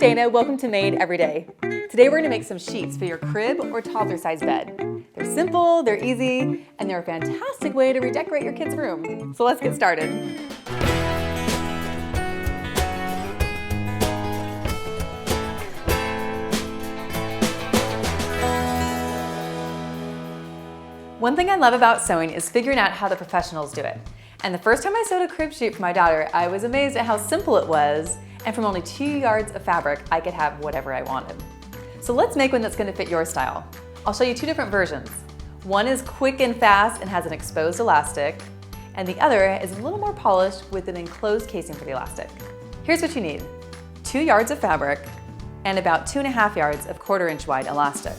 Dana, welcome to Made Every Day. Today we're going to make some sheets for your crib or toddler size bed. They're simple, they're easy, and they're a fantastic way to redecorate your kid's room. So let's get started. One thing I love about sewing is figuring out how the professionals do it. And the first time I sewed a crib sheet for my daughter, I was amazed at how simple it was, and from only 2 yards of fabric, I could have whatever I wanted. So let's make one that's going to fit your style. I'll show you two different versions. One is quick and fast and has an exposed elastic, and the other is a little more polished with an enclosed casing for the elastic. Here's what you need: 2 yards of fabric and about 2.5 yards of 1/4 inch wide elastic.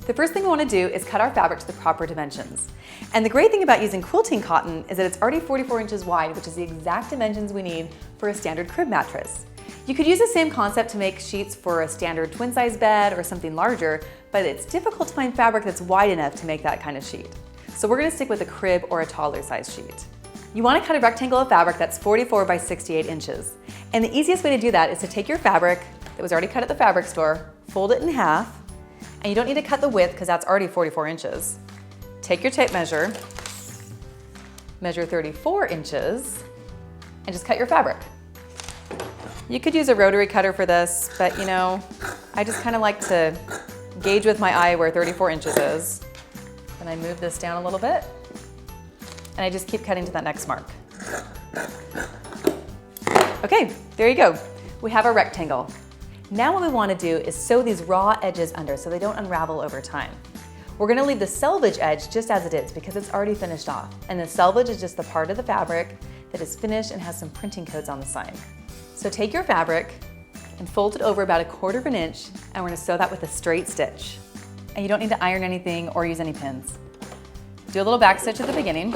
The first thing we want to do is cut our fabric to the proper dimensions. And the great thing about using quilting cotton is that it's already 44 inches wide, which is the exact dimensions we need for a standard crib mattress. You could use the same concept to make sheets for a standard twin size bed or something larger, but it's difficult to find fabric that's wide enough to make that kind of sheet. So we're going to stick with a crib or a toddler size sheet. You want to cut a rectangle of fabric that's 44 by 68 inches. And the easiest way to do that is to take your fabric that was already cut at the fabric store, fold it in half, and you don't need to cut the width because that's already 44 inches. Take your tape measure, measure 34 inches, and just cut your fabric. You could use a rotary cutter for this, but you know, I just kind of like to gauge with my eye where 34 inches is. And I move this down a little bit, and I just keep cutting to that next mark. Okay, there you go. We have a rectangle. Now what we want to do is sew these raw edges under so they don't unravel over time. We're going to leave the selvage edge just as it is because it's already finished off. And the selvage is just the part of the fabric that is finished and has some printing codes on the side. So take your fabric and fold it over about 1/4 inch, and we're going to sew that with a straight stitch. And you don't need to iron anything or use any pins. Do a little back stitch at the beginning.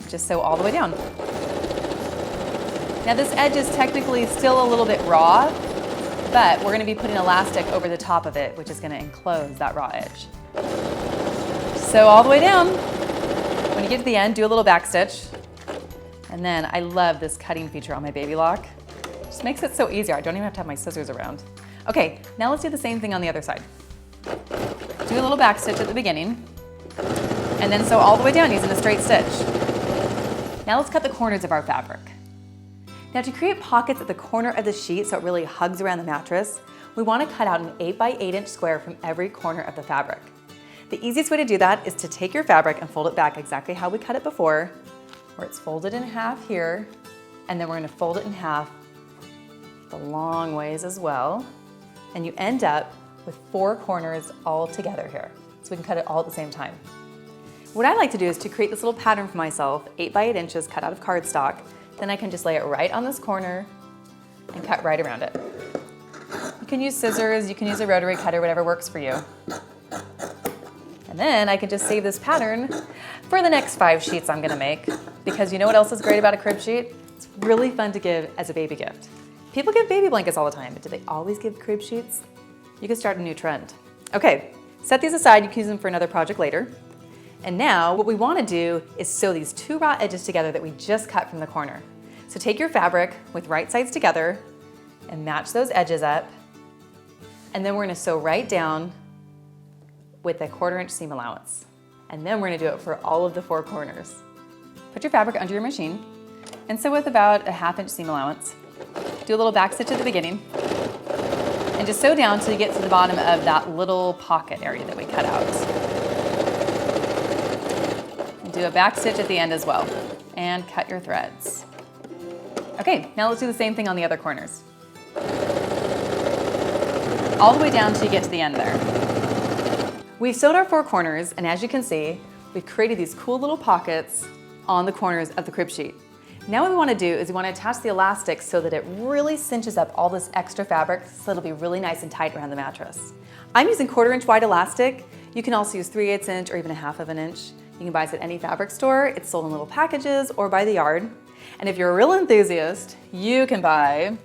Just sew all the way down. Now this edge is technically still a little bit raw, but we're going to be putting elastic over the top of it, which is going to enclose that raw edge. Sew all the way down. When you get to the end, do a little back stitch. And then I love this cutting feature on my baby lock. It just makes it so easier. I don't even have to have my scissors around. Okay, now let's do the same thing on the other side. Do a little back stitch at the beginning, and then sew all the way down using a straight stitch. Now let's cut the corners of our fabric. Now to create pockets at the corner of the sheet so it really hugs around the mattress, we want to cut out an 8 by 8 inch square from every corner of the fabric. The easiest way to do that is to take your fabric and fold it back exactly how we cut it before, where it's folded in half here, and then we're going to fold it in half the long ways as well, and you end up with 4 corners all together here, so we can cut it all at the same time. What I like to do is to create this little pattern for myself, 8 by 8 inches cut out of cardstock. Then I can just lay it right on this corner and cut right around it. You can use scissors, you can use a rotary cutter, whatever works for you. And then I can just save this pattern for the next 5 sheets I'm gonna make, because you know what else is great about a crib sheet? It's really fun to give as a baby gift. People give baby blankets all the time, but do they always give crib sheets? You could start a new trend. Okay, set these aside, you can use them for another project later. And now what we want to do is sew these 2 raw edges together that we just cut from the corner. So take your fabric with right sides together and match those edges up. And then we're going to sew right down with a 1/4 inch seam allowance. And then we're going to do it for all of the 4 corners. Put your fabric under your machine and sew with about a 1/2 inch seam allowance. Do a little back stitch at the beginning and just sew down till you get to the bottom of that little pocket area that we cut out. Do a back stitch at the end as well, and cut your threads. Okay, now let's do the same thing on the other corners. All the way down till you get to the end there. We've sewed our 4 corners, and as you can see, we've created these cool little pockets on the corners of the crib sheet. Now what we want to do is we want to attach the elastic so that it really cinches up all this extra fabric so it'll be really nice and tight around the mattress. I'm using 1/4 inch wide elastic. You can also use 3/8 inch or even a 1/2 inch. You can buy this at any fabric store. It's sold in little packages or by the yard. And if you're a real enthusiast, you can buy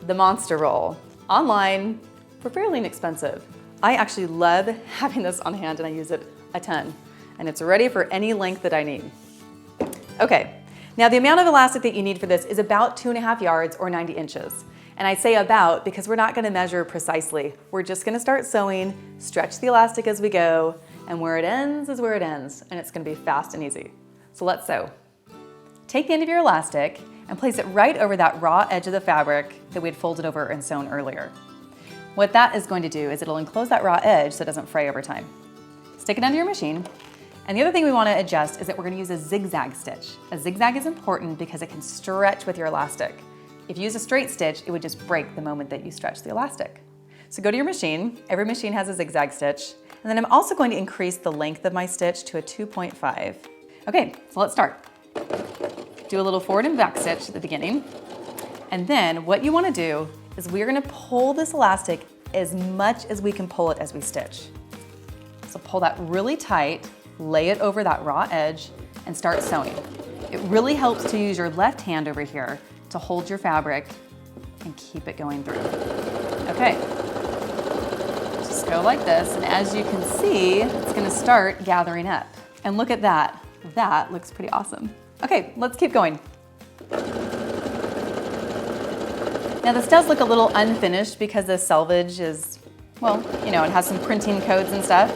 the monster roll online for fairly inexpensive. I actually love having this on hand and I use it a ton. And it's ready for any length that I need. Okay, Now the amount of elastic that you need for this is about 2.5 yards or 90 inches. And I say about because we're not gonna measure precisely. We're just gonna start sewing, stretch the elastic as we go, and where it ends is where it ends, and it's gonna be fast and easy. So let's sew. Take the end of your elastic and place it right over that raw edge of the fabric that we had folded over and sewn earlier. What that is going to do is it'll enclose that raw edge so it doesn't fray over time. Stick it under your machine. And the other thing we want to adjust is that we're going to use a zigzag stitch. A zigzag is important because it can stretch with your elastic. If you use a straight stitch, it would just break the moment that you stretch the elastic. So go to your machine. Every machine has a zigzag stitch. And then I'm also going to increase the length of my stitch to a 2.5. Okay, so let's start. Do a little forward and back stitch at the beginning. And then what you want to do is we're going to pull this elastic as much as we can pull it as we stitch. So pull that really tight, lay it over that raw edge, and start sewing. It really helps to use your left hand over here to hold your fabric and keep it going through. Okay, just go like this, and as you can see, it's going to start gathering up. And look at that. That looks pretty awesome. Okay, let's keep going. Now this does look a little unfinished because the selvage is, well, you know, it has some printing codes and stuff.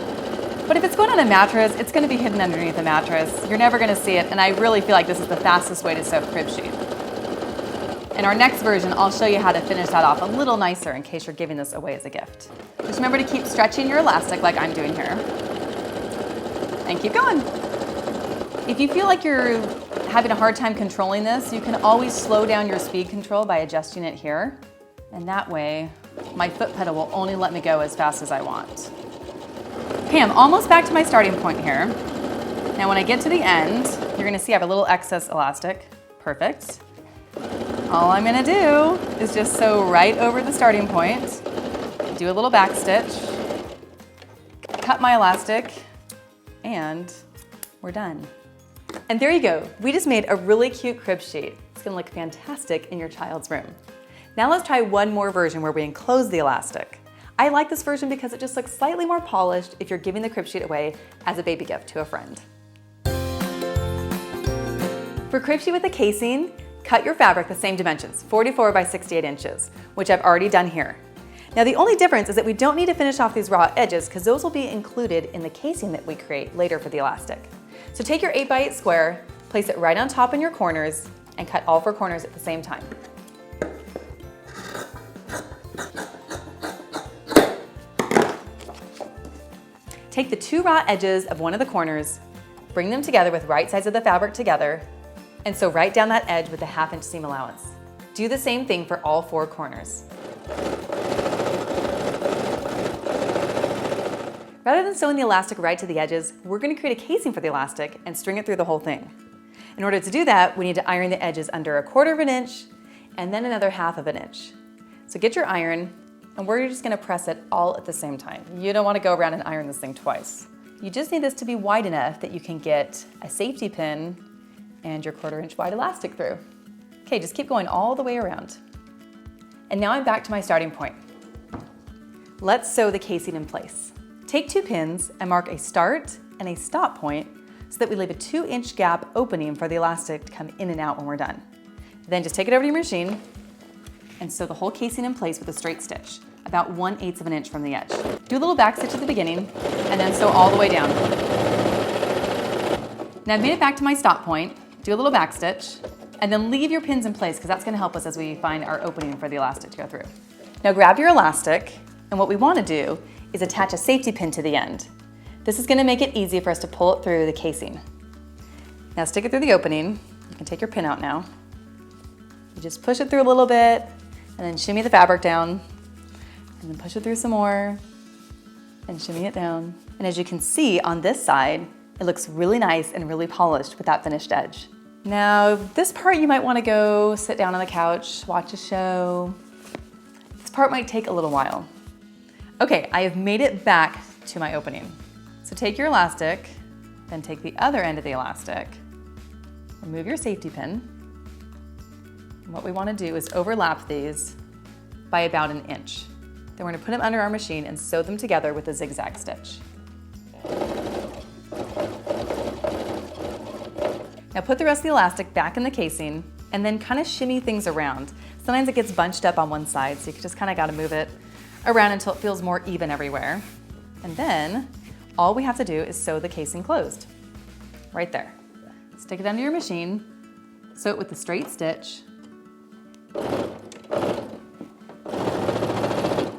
But if it's going on a mattress, it's going to be hidden underneath the mattress. You're never going to see it, and I really feel like this is the fastest way to sew crib sheet. In our next version, I'll show you how to finish that off a little nicer in case you're giving this away as a gift. Just remember to keep stretching your elastic like I'm doing here. And keep going. If you feel like you're having a hard time controlling this, you can always slow down your speed control by adjusting it here. And that way, my foot pedal will only let me go as fast as I want. Okay, I'm almost back to my starting point here. Now when I get to the end, you're gonna see I have a little excess elastic. Perfect. All I'm gonna do is just sew right over the starting point, do a little back stitch, cut my elastic, and we're done. And there you go. We just made a really cute crib sheet. It's gonna look fantastic in your child's room. Now let's try one more version where we enclose the elastic. I like this version because it just looks slightly more polished if you're giving the crib sheet away as a baby gift to a friend. For crib sheet with the Casein, cut your fabric the same dimensions, 44 by 68 inches, which I've already done here. Now the only difference is that we don't need to finish off these raw edges because those will be included in the casing that we create later for the elastic. So take your 8x8 square, place it right on top in your corners, and cut all 4 corners at the same time. Take the 2 raw edges of one of the corners, bring them together with right sides of the fabric together, and sew right down that edge with a 1/2 inch seam allowance. Do the same thing for all 4 corners. Rather than sewing the elastic right to the edges, we're going to create a casing for the elastic and string it through the whole thing. In order to do that, we need to iron the edges under 1/4 inch and then another 1/2 inch. So get your iron, and we're just going to press it all at the same time. You don't want to go around and iron this thing twice. You just need this to be wide enough that you can get a safety pin and your 1/4 inch wide elastic through. Okay, just keep going all the way around. And now I'm back to my starting point. Let's sew the casing in place. Take 2 pins and mark a start and a stop point so that we leave a 2-inch gap opening for the elastic to come in and out when we're done. Then just take it over to your machine and sew the whole casing in place with a straight stitch, about 1/8 inch from the edge. Do a little back stitch at the beginning and then sew all the way down. Now I've made it back to my stop point, do a little back stitch, and then leave your pins in place because that's going to help us as we find our opening for the elastic to go through. Now grab your elastic, and what we want to do is attach a safety pin to the end. This is going to make it easy for us to pull it through the casing. Now stick it through the opening. You can take your pin out now. You just push it through a little bit, and then shimmy the fabric down, and then push it through some more, and shimmy it down. And as you can see on this side, it looks really nice and really polished with that finished edge. Now, this part you might want to go sit down on the couch, watch a show. This part might take a little while. Okay, I have made it back to my opening. So take your elastic, then take the other end of the elastic, remove your safety pin. And what we want to do is overlap these by about 1 inch. Then we're going to put them under our machine and sew them together with a zigzag stitch. Now put the rest of the elastic back in the casing and then kind of shimmy things around. Sometimes it gets bunched up on one side, so you just kind of got to move it around until it feels more even everywhere. And then all we have to do is sew the casing closed, right there. Stick it under your machine, sew it with the straight stitch,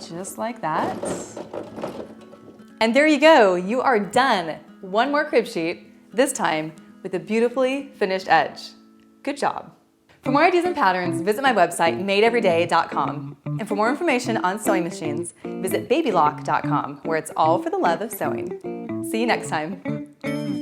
just like that. And there you go, you are done. One more crib sheet, this time with a beautifully finished edge. Good job. For more ideas and patterns, visit my website, madeeveryday.com. And for more information on sewing machines, visit babylock.com, where it's all for the love of sewing. See you next time.